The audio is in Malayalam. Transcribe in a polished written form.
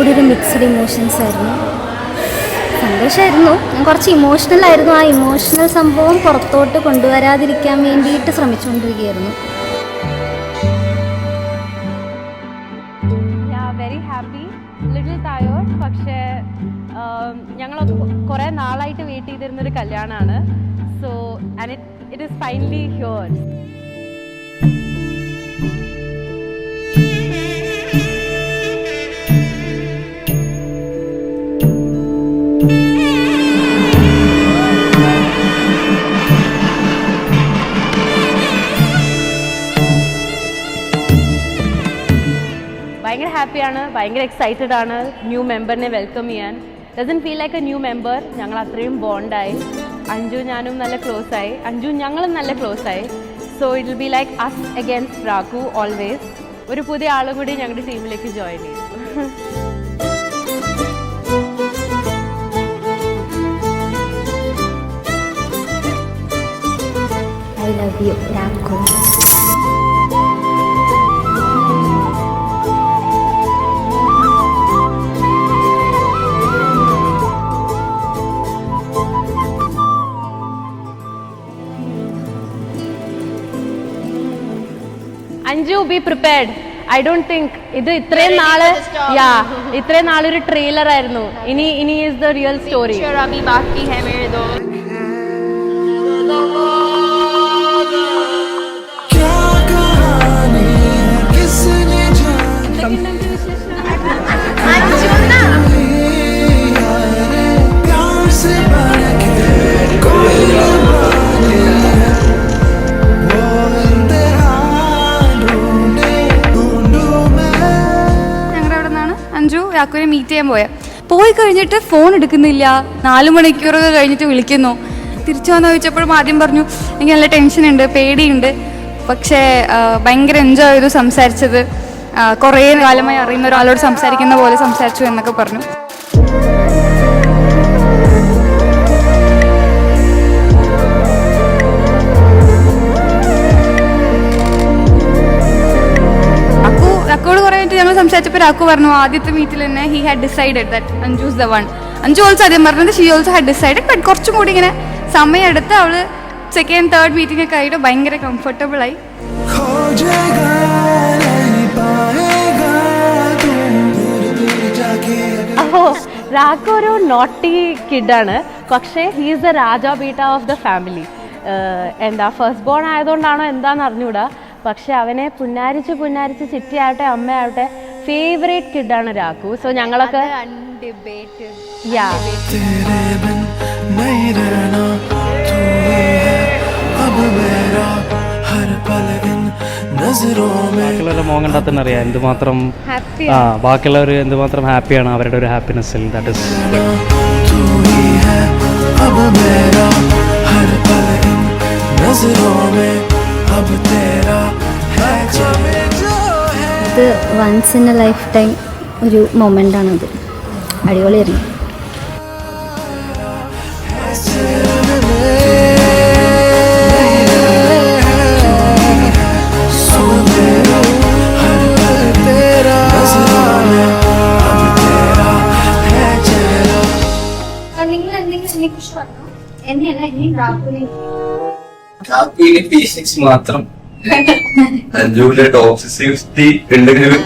കൂടി ഒരു മിക്സ്ഡ് ഇമോഷൻസ് ആയിരുന്നു. സന്തോഷമായിരുന്നു, ഞാൻ കുറച്ച് ഇമോഷണൽ ആയിരുന്നു. ആ ഇമോഷണൽ സംഭവം പുറത്തോട്ട് കൊണ്ടുവരാതിരിക്കാൻ വേണ്ടിയിട്ട് ശ്രമിച്ചുകൊണ്ടിരിക്കുകയായിരുന്നു. Very happy, little tired. പക്ഷേ ഞങ്ങൾ കുറേ നാളായിട്ട് വെയിറ്റ് ചെയ്തിരുന്നൊരു കല്യാണമാണ്. So and it is finally here. ഭയങ്കര ഹാപ്പിയാണ്, ഭയങ്കര എക്സൈറ്റഡ് ആണ് ന്യൂ മെമ്പറിനെ വെൽക്കം ചെയ്യാൻ. Doesn't feel like a new member. ഞങ്ങൾ അത്രയും ബോണ്ടായി. അഞ്ജു ഞാനും നല്ല ക്ലോസ് ആയി, അഞ്ജു ഞങ്ങളും നല്ല ക്ലോസ് ആയി. So it will be like us against Raghu always. ഒരു പുതിയ ആളും കൂടി ഞങ്ങളുടെ ടീമിലേക്ക് ജോയിൻ ചെയ്തു. I love you Raghu. Anju be prepared. I don't think ഇത് ഇത്രയും നാളൊരു ട്രെയിലർ ആയിരുന്നു. ഇനി ഈസ് ദ റിയൽ സ്റ്റോറി. രാഘുവിനെ മീറ്റ് ചെയ്യാൻ പോയി കഴിഞ്ഞിട്ട് ഫോൺ എടുക്കുന്നില്ല. 4 മണിക്കൂറൊക്കെ കഴിഞ്ഞിട്ട് വിളിക്കുന്നു. തിരിച്ചു വന്ന് ചോദിച്ചപ്പോഴും ആദ്യം പറഞ്ഞു എനിക്ക് നല്ല ടെൻഷനുണ്ട്, പേടിയുണ്ട്. പക്ഷേ ഭയങ്കര എൻജോയ് ചെയ്തു സംസാരിച്ചത്. കുറേ കാലമായി അറിയുന്ന ഒരാളോട് സംസാരിക്കുന്ന പോലെ സംസാരിച്ചു എന്നൊക്കെ പറഞ്ഞു. രാഘുവോട് കുറേ ഞങ്ങൾ സംസാരിച്ചപ്പോൾ രാഘു പറഞ്ഞു ആദ്യത്തെ മീറ്റിൽ തന്നെ he had decided that Anju is the one. Anju also ആദ്യം പറഞ്ഞത് she also had decided. But കുറച്ചും കൂടി ഇങ്ങനെ സമയമെടുത്ത് അവള് സെക്കൻഡ് തേർഡ് മീറ്റിംഗ് ഒക്കെ ആയിട്ട് ഭയങ്കര കംഫർട്ടബിൾ ആയി. രാഘു ഒരു നോട്ടി കിഡാണ്, പക്ഷേ he is the Raja ബീട്ട of the family. എന്താ ഫസ്റ്റ് ബോൺ ആയതുകൊണ്ടാണോ എന്താണെന്ന് അറിഞ്ഞൂടാ. പക്ഷെ അവനെ പുന്നാരിച്ച് ചിറ്റിയാവട്ടെ അമ്മയാവട്ടെ ഫേവറേറ്റ് കിഡാണ് രാഘു. സോ ഞങ്ങളൊക്കെ ബാക്കിയുള്ളവരുടെ മോൻ കണ്ടാൽ തന്നെ അറിയാം എന്തുമാത്രം ബാക്കിയുള്ളവർ എന്തുമാത്രം ഹാപ്പിയാണ് അവരുടെ ഒരു ഹാപ്പിനെസ്സിൽ. ദാറ്റ് ഇസ് ഇത് once in a life time ഒരു മൊമെൻ്റാണത്. അടിപൊളിയായിരുന്നു. മാത്രം അഞ്ജുവിന്റെ ടോക്സിസിറ്റി ഉണ്ടെങ്കിലും